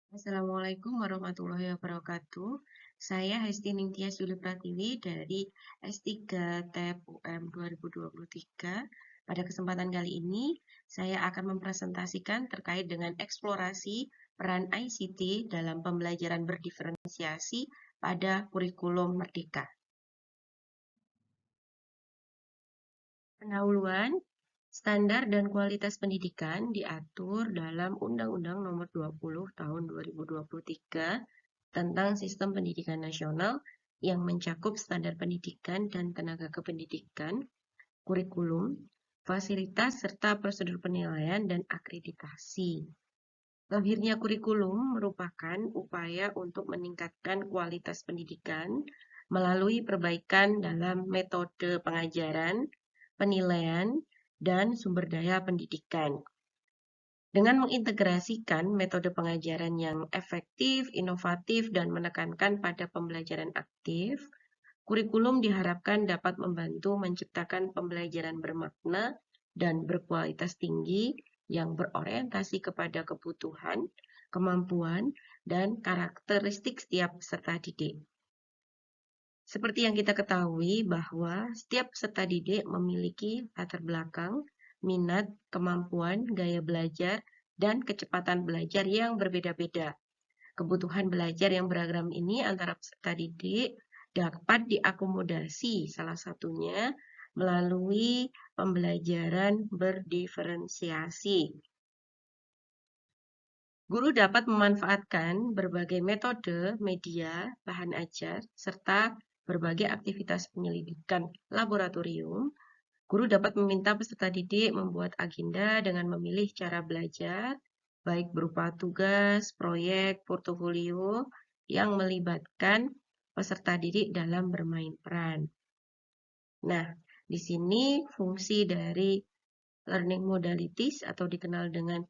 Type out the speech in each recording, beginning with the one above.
Assalamualaikum warahmatullahi wabarakatuh. Saya Hesti Ningtyas Yuli Pratiwi dari S3 TEP UM 2023. Pada kesempatan kali ini, saya akan mempresentasikan terkait dengan eksplorasi peran ICT dalam pembelajaran berdiferensiasi pada kurikulum Merdeka. Pendahuluan, standar dan kualitas pendidikan diatur dalam Undang-Undang Nomor 20 Tahun 2023 tentang Sistem Pendidikan Nasional yang mencakup standar pendidikan dan tenaga kependidikan, kurikulum, fasilitas, serta prosedur penilaian dan akreditasi. Lahirnya kurikulum merupakan upaya untuk meningkatkan kualitas pendidikan melalui perbaikan dalam metode pengajaran, penilaian, dan sumber daya pendidikan. Dengan mengintegrasikan metode pengajaran yang efektif, inovatif, dan menekankan pada pembelajaran aktif, kurikulum diharapkan dapat membantu menciptakan pembelajaran bermakna dan berkualitas tinggi yang berorientasi kepada kebutuhan, kemampuan, dan karakteristik setiap peserta didik. Seperti yang kita ketahui bahwa setiap peserta didik memiliki latar belakang, minat, kemampuan, gaya belajar, dan kecepatan belajar yang berbeda-beda. Kebutuhan belajar yang beragam ini antara peserta didik dapat diakomodasi salah satunya melalui pembelajaran berdiferensiasi. Guru dapat memanfaatkan berbagai metode, media, bahan ajar, serta berbagai aktivitas penyelidikan laboratorium. Guru dapat meminta peserta didik membuat agenda dengan memilih cara belajar, baik berupa tugas, proyek, portofolio, yang melibatkan peserta didik dalam bermain peran. Nah, di sini fungsi dari learning modalities atau dikenal dengan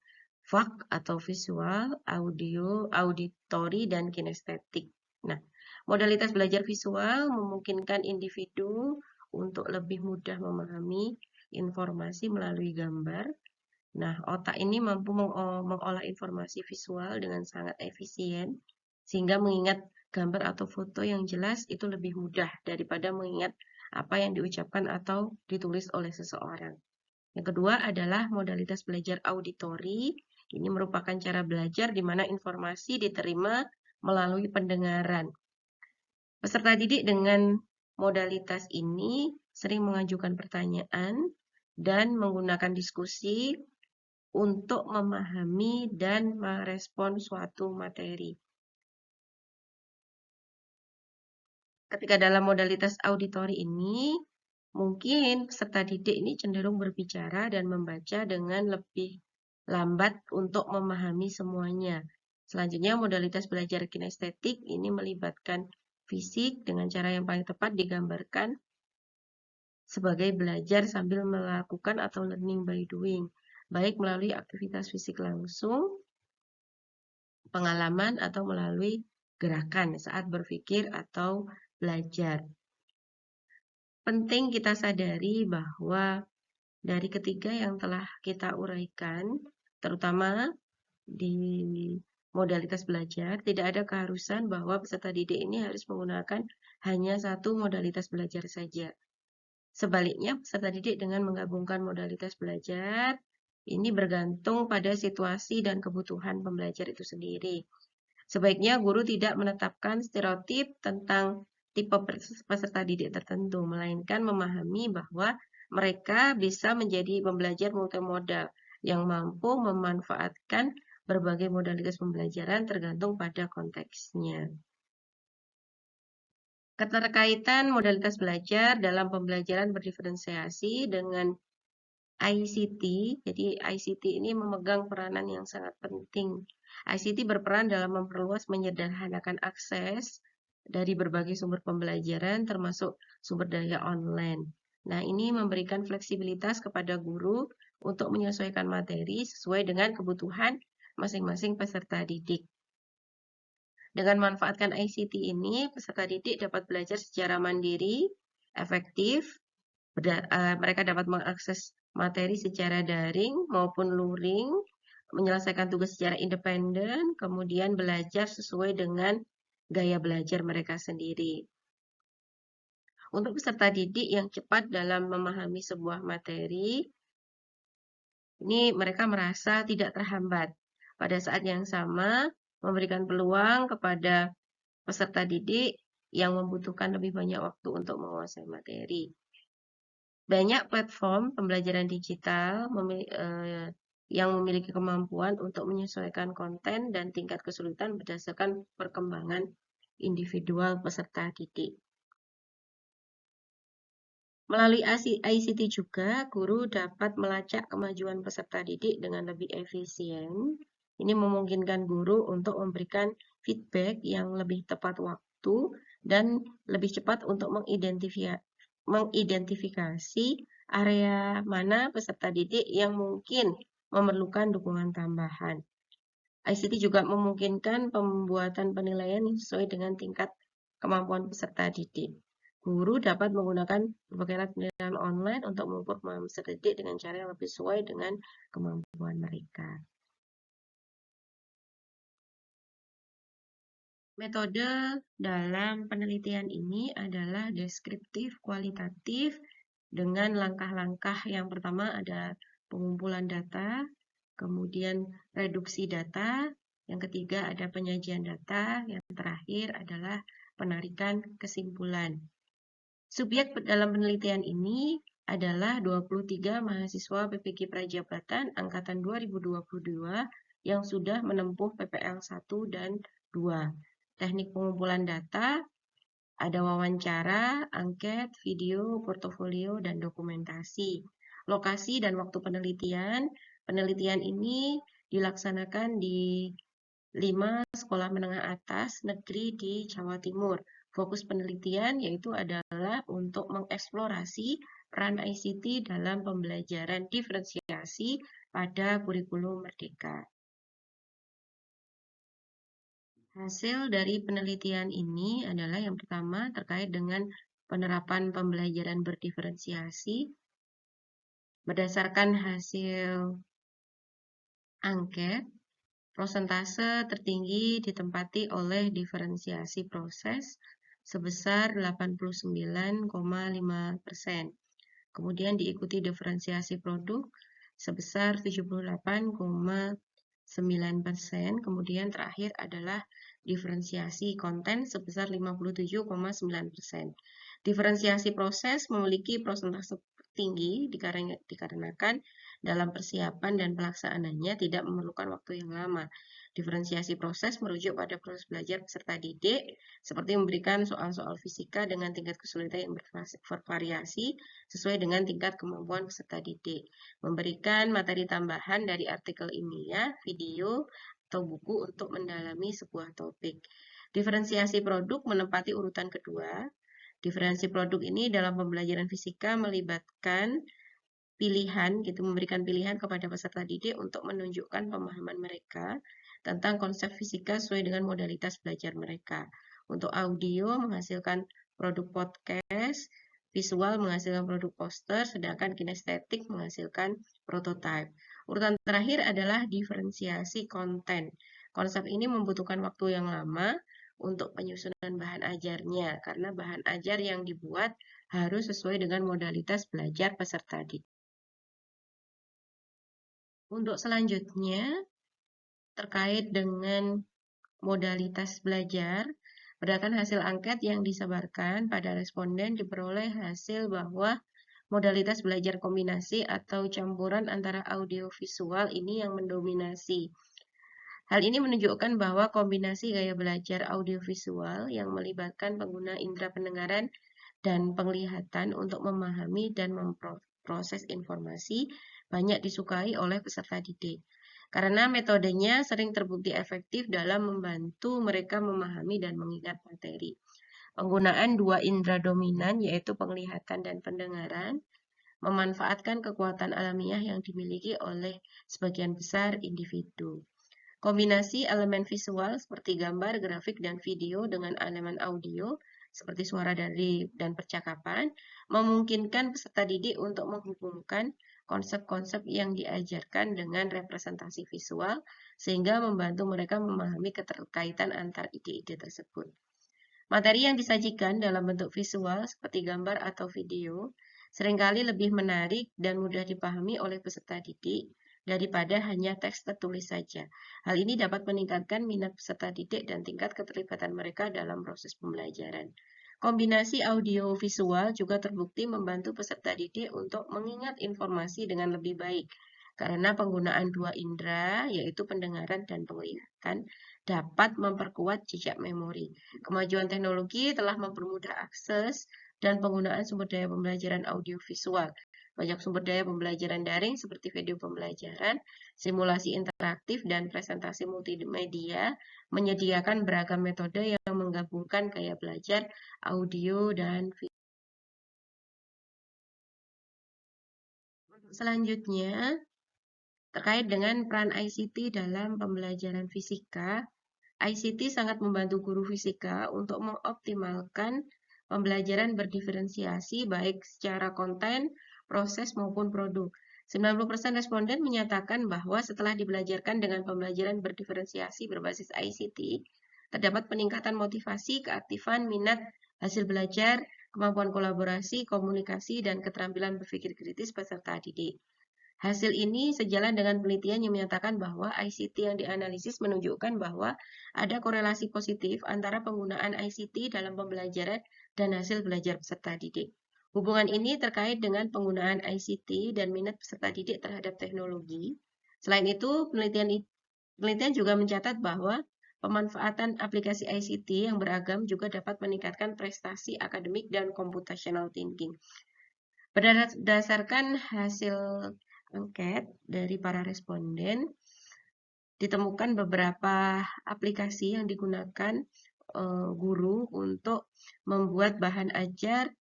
VAK atau visual, audio, auditory, dan kinestetik. Nah, modalitas belajar visual memungkinkan individu untuk lebih mudah memahami informasi melalui gambar. Nah, otak ini mampu mengolah informasi visual dengan sangat efisien, sehingga mengingat gambar atau foto yang jelas itu lebih mudah daripada mengingat apa yang diucapkan atau ditulis oleh seseorang. Yang kedua adalah modalitas belajar auditori. Ini merupakan cara belajar di mana informasi diterima melalui pendengaran. Peserta didik dengan modalitas ini sering mengajukan pertanyaan dan menggunakan diskusi untuk memahami dan merespon suatu materi. Ketika dalam modalitas auditori ini, mungkin peserta didik ini cenderung berbicara dan membaca dengan lebih lambat untuk memahami semuanya. Selanjutnya, modalitas belajar kinestetik ini melibatkan fisik dengan cara yang paling tepat digambarkan sebagai belajar sambil melakukan atau learning by doing, baik melalui aktivitas fisik langsung, pengalaman, atau melalui gerakan saat berpikir atau belajar. Penting kita sadari bahwa dari ketiga yang telah kita uraikan, terutama di modalitas belajar, tidak ada keharusan bahwa peserta didik ini harus menggunakan hanya satu modalitas belajar saja. Sebaliknya, peserta didik dengan menggabungkan modalitas belajar, ini bergantung pada situasi dan kebutuhan pembelajar itu sendiri. Sebaiknya guru tidak menetapkan stereotip tentang tipe peserta didik tertentu, melainkan memahami bahwa mereka bisa menjadi pembelajar multimodal yang mampu memanfaatkan berbagai modalitas pembelajaran tergantung pada konteksnya. Keterkaitan modalitas belajar dalam pembelajaran berdiferensiasi dengan ICT. Jadi ICT ini memegang peranan yang sangat penting. ICT berperan dalam memperluas menyederhanakan akses dari berbagai sumber pembelajaran termasuk sumber daya online. Nah, ini memberikan fleksibilitas kepada guru untuk menyesuaikan materi sesuai dengan kebutuhan masing-masing peserta didik. Dengan memanfaatkan ICT ini, peserta didik dapat belajar secara mandiri, efektif, mereka dapat mengakses materi secara daring maupun luring menyelesaikan tugas secara independen, kemudian belajar sesuai dengan gaya belajar mereka sendiri. Untuk peserta didik yang cepat dalam memahami sebuah materi, ini mereka merasa tidak terhambat. Pada saat yang sama, memberikan peluang kepada peserta didik yang membutuhkan lebih banyak waktu untuk menguasai materi. Banyak platform pembelajaran digital yang memiliki kemampuan untuk menyesuaikan konten dan tingkat kesulitan berdasarkan perkembangan individual peserta didik. Melalui ICT juga, guru dapat melacak kemajuan peserta didik dengan lebih efisien. Ini memungkinkan guru untuk memberikan feedback yang lebih tepat waktu dan lebih cepat untuk mengidentifikasi area mana peserta didik yang mungkin memerlukan dukungan tambahan. ICT juga memungkinkan pembuatan penilaian sesuai dengan tingkat kemampuan peserta didik. Guru dapat menggunakan berbagai alat penilaian online untuk mengukur kemampuan peserta didik dengan cara yang lebih sesuai dengan kemampuan mereka. Metode dalam penelitian ini adalah deskriptif kualitatif dengan langkah-langkah yang pertama ada pengumpulan data, kemudian reduksi data, yang ketiga ada penyajian data, yang terakhir adalah penarikan kesimpulan. Subjek dalam penelitian ini adalah 23 mahasiswa PPG Prajabatan Angkatan 2022 yang sudah menempuh PPL 1 dan 2. Teknik pengumpulan data, ada wawancara, angket, video, portofolio, dan dokumentasi. Lokasi dan waktu penelitian. Penelitian ini dilaksanakan di 5 sekolah menengah atas negeri di Jawa Timur. Fokus penelitian yaitu adalah untuk mengeksplorasi peran ICT dalam pembelajaran diferensiasi pada kurikulum merdeka. Hasil dari penelitian ini adalah yang pertama terkait dengan penerapan pembelajaran berdiferensiasi. Berdasarkan hasil angket, prosentase tertinggi ditempati oleh diferensiasi proses sebesar 89,5%. Kemudian diikuti diferensiasi produk sebesar 78,9%. Kemudian terakhir adalah diferensiasi konten sebesar 57,9%. Diferensiasi proses memiliki prosentase tinggi dikarenakan dalam persiapan dan pelaksanaannya tidak memerlukan waktu yang lama. Diferensiasi proses merujuk pada proses belajar peserta didik, seperti memberikan soal-soal fisika dengan tingkat kesulitan yang bervariasi sesuai dengan tingkat kemampuan peserta didik. Memberikan materi tambahan dari artikel ilmiah, video, atau buku untuk mendalami sebuah topik. Diferensiasi produk menempati urutan kedua. Diferensiasi produk ini dalam pembelajaran fisika melibatkan pilihan, memberikan pilihan kepada peserta didik untuk menunjukkan pemahaman mereka tentang konsep fisika sesuai dengan modalitas belajar mereka. Untuk audio menghasilkan produk podcast, visual menghasilkan produk poster, sedangkan kinestetik menghasilkan prototipe. Urutan terakhir adalah diferensiasi konten. Konsep ini membutuhkan waktu yang lama untuk penyusunan bahan ajarnya, karena bahan ajar yang dibuat harus sesuai dengan modalitas belajar peserta didik. Untuk selanjutnya, terkait dengan modalitas belajar, berdasarkan hasil angket yang disebarkan pada responden diperoleh hasil bahwa modalitas belajar kombinasi atau campuran antara audio visual ini yang mendominasi. Hal ini menunjukkan bahwa kombinasi gaya belajar audiovisual yang melibatkan pengguna indera pendengaran dan penglihatan untuk memahami dan memproses informasi banyak disukai oleh peserta didik. Karena metodenya sering terbukti efektif dalam membantu mereka memahami dan mengingat materi. Penggunaan dua indera dominan yaitu penglihatan dan pendengaran memanfaatkan kekuatan alamiah yang dimiliki oleh sebagian besar individu. Kombinasi elemen visual seperti gambar, grafik, dan video dengan elemen audio seperti suara dan percakapan memungkinkan peserta didik untuk menghubungkan konsep-konsep yang diajarkan dengan representasi visual, sehingga membantu mereka memahami keterkaitan antar ide-ide tersebut. Materi yang disajikan dalam bentuk visual seperti gambar atau video seringkali lebih menarik dan mudah dipahami oleh peserta didik daripada hanya teks tertulis saja. Hal ini dapat meningkatkan minat peserta didik dan tingkat keterlibatan mereka dalam proses pembelajaran. Kombinasi audio visual juga terbukti membantu peserta didik untuk mengingat informasi dengan lebih baik, karena penggunaan dua indera, yaitu pendengaran dan penglihatan, dapat memperkuat jejak memori. Kemajuan teknologi telah mempermudah akses dan penggunaan sumber daya pembelajaran audiovisual. Banyak sumber daya pembelajaran daring seperti video pembelajaran, simulasi interaktif, dan presentasi multimedia menyediakan beragam metode yang menggabungkan gaya belajar audio dan video. Selanjutnya, terkait dengan peran ICT dalam pembelajaran fisika, ICT sangat membantu guru fisika untuk mengoptimalkan pembelajaran berdiferensiasi baik secara konten, proses, maupun produk. 90% responden menyatakan bahwa setelah dibelajarkan dengan pembelajaran berdiferensiasi berbasis ICT, terdapat peningkatan motivasi, keaktifan, minat, hasil belajar, kemampuan kolaborasi, komunikasi, dan keterampilan berpikir kritis peserta didik. Hasil ini sejalan dengan penelitian yang menyatakan bahwa ICT yang dianalisis menunjukkan bahwa ada korelasi positif antara penggunaan ICT dalam pembelajaran dan hasil belajar peserta didik. Hubungan ini terkait dengan penggunaan ICT dan minat peserta didik terhadap teknologi. Selain itu, penelitian juga mencatat bahwa pemanfaatan aplikasi ICT yang beragam juga dapat meningkatkan prestasi akademik dan computational thinking. Berdasarkan hasil angket dari para responden, ditemukan beberapa aplikasi yang digunakan guru untuk membuat bahan ajar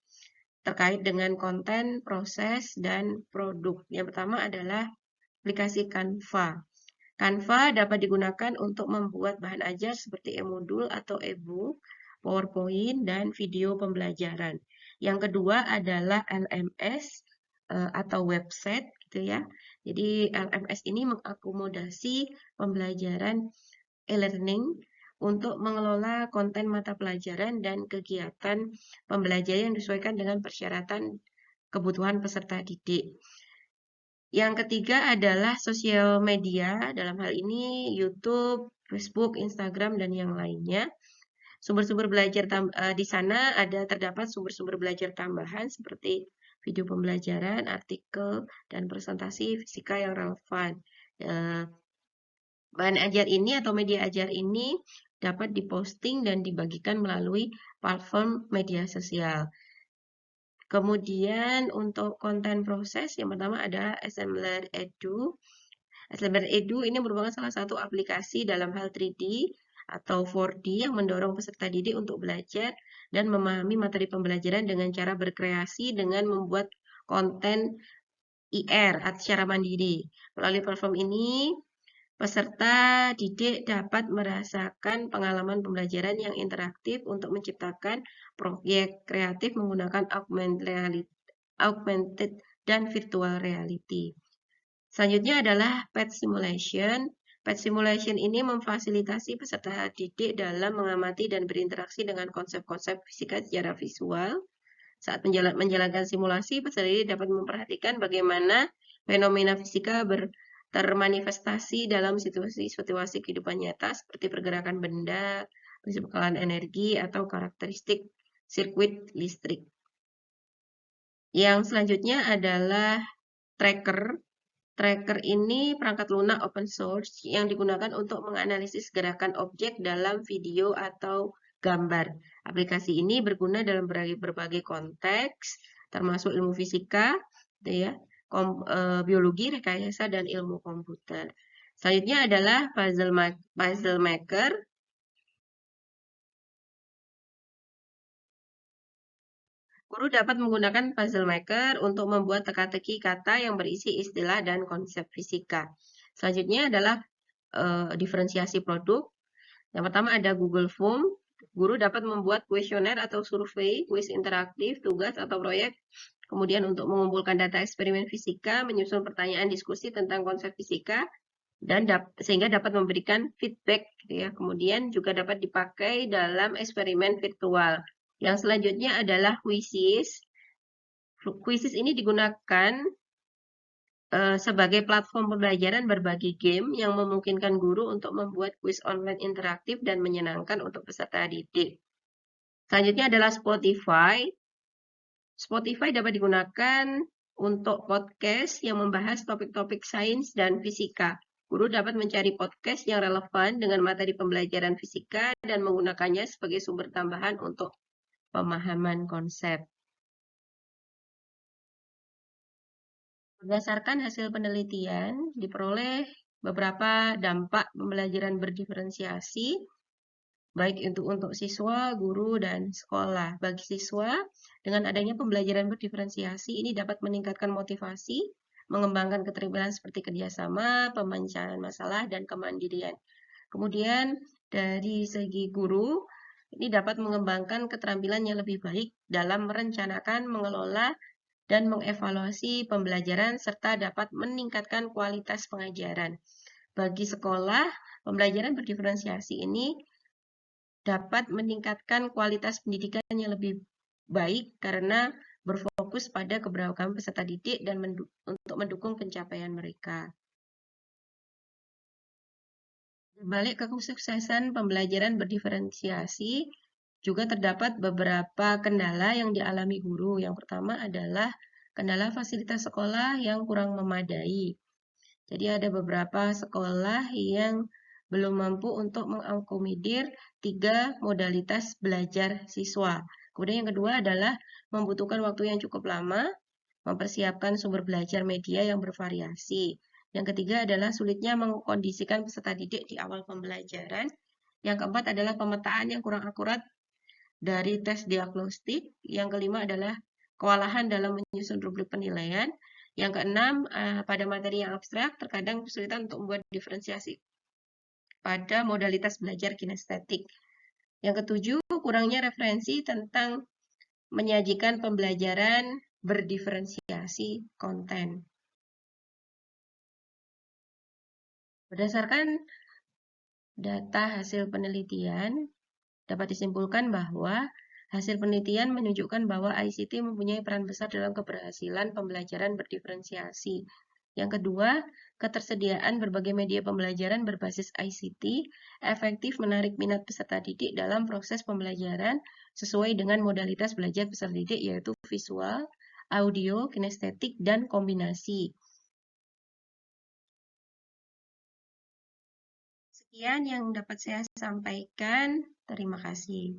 terkait dengan konten, proses, dan produk. Yang pertama adalah aplikasi Canva. Canva dapat digunakan untuk membuat bahan ajar seperti e-modul atau e-book, PowerPoint, dan video pembelajaran. Yang kedua adalah LMS atau website, gitu ya. Jadi LMS ini mengakomodasi pembelajaran e-learning untuk mengelola konten mata pelajaran dan kegiatan pembelajaran yang disesuaikan dengan persyaratan kebutuhan peserta didik. Yang ketiga adalah sosial media, dalam hal ini YouTube, Facebook, Instagram, dan yang lainnya. Sumber-sumber belajar di sana terdapat sumber-sumber belajar tambahan seperti video pembelajaran, artikel, dan presentasi fisika yang relevan. Bahan ajar ini atau media ajar ini dapat diposting dan dibagikan melalui platform media sosial. Kemudian untuk konten proses, yang pertama ada Assembler Edu. Assembler Edu ini merupakan salah satu aplikasi dalam hal 3D atau 4D yang mendorong peserta didik untuk belajar dan memahami materi pembelajaran dengan cara berkreasi dengan membuat konten IR atau secara mandiri. Melalui platform ini, peserta didik dapat merasakan pengalaman pembelajaran yang interaktif untuk menciptakan proyek kreatif menggunakan augmented dan virtual reality. Selanjutnya adalah PET Simulation. PET Simulation ini memfasilitasi peserta didik dalam mengamati dan berinteraksi dengan konsep-konsep fisika secara visual. Saat menjalankan simulasi, peserta didik dapat memperhatikan bagaimana fenomena fisika termanifestasi dalam situasi-situasi kehidupan nyata seperti pergerakan benda, prinsip bekalan energi, atau karakteristik sirkuit listrik. Yang selanjutnya adalah tracker. Tracker ini perangkat lunak open source yang digunakan untuk menganalisis gerakan objek dalam video atau gambar. Aplikasi ini berguna dalam berbagai konteks, termasuk ilmu fisika, ya, biologi, rekayasa, dan ilmu komputer. Selanjutnya adalah puzzle maker. Guru dapat menggunakan puzzle maker untuk membuat teka-teki kata yang berisi istilah dan konsep fisika. Selanjutnya adalah diferensiasi produk. Yang pertama ada Google Form. Guru dapat membuat kuesioner atau survei, kuis interaktif, tugas atau proyek Kemudian untuk mengumpulkan data eksperimen fisika, menyusun pertanyaan diskusi tentang konsep fisika, dan sehingga dapat memberikan feedback gitu ya. Kemudian juga dapat dipakai dalam eksperimen virtual. Yang selanjutnya adalah quizzes. Quizzes ini digunakan sebagai platform pembelajaran berbagi game yang memungkinkan guru untuk membuat kuis online interaktif dan menyenangkan untuk peserta didik. Selanjutnya adalah Spotify. Spotify dapat digunakan untuk podcast yang membahas topik-topik sains dan fisika. Guru dapat mencari podcast yang relevan dengan materi pembelajaran fisika dan menggunakannya sebagai sumber tambahan untuk pemahaman konsep. Berdasarkan hasil penelitian, diperoleh beberapa dampak pembelajaran berdiferensiasi, baik itu untuk siswa, guru, dan sekolah. Bagi siswa, dengan adanya pembelajaran berdiferensiasi, ini dapat meningkatkan motivasi, mengembangkan keterampilan seperti kerjasama, pemecahan masalah, dan kemandirian. Kemudian, dari segi guru, ini dapat mengembangkan keterampilan yang lebih baik dalam merencanakan, mengelola, dan mengevaluasi pembelajaran serta dapat meningkatkan kualitas pengajaran. Bagi sekolah, pembelajaran berdiferensiasi ini dapat meningkatkan kualitas pendidikan yang lebih baik karena berfokus pada keberagaman peserta didik dan untuk mendukung pencapaian mereka. Balik ke kesuksesan pembelajaran berdiferensiasi, juga terdapat beberapa kendala yang dialami guru. Yang pertama adalah kendala fasilitas sekolah yang kurang memadai. Jadi ada beberapa sekolah yang belum mampu untuk mengakomodir 3 modalitas belajar siswa. Kemudian yang kedua adalah membutuhkan waktu yang cukup lama, mempersiapkan sumber belajar media yang bervariasi. Yang ketiga adalah sulitnya mengkondisikan peserta didik di awal pembelajaran. Yang keempat adalah pemetaan yang kurang akurat dari tes diagnostik. Yang kelima adalah kewalahan dalam menyusun rubrik penilaian. Yang keenam, pada materi yang abstrak, terkadang kesulitan untuk membuat diferensiasi pada modalitas belajar kinestetik. Yang ketujuh, kurangnya referensi tentang menyajikan pembelajaran berdiferensiasi konten. Berdasarkan data hasil penelitian, dapat disimpulkan bahwa hasil penelitian menunjukkan bahwa ICT mempunyai peran besar dalam keberhasilan pembelajaran berdiferensiasi. Yang kedua, ketersediaan berbagai media pembelajaran berbasis ICT efektif menarik minat peserta didik dalam proses pembelajaran sesuai dengan modalitas belajar peserta didik yaitu visual, audio, kinestetik, dan kombinasi. Sekian yang dapat saya sampaikan. Terima kasih.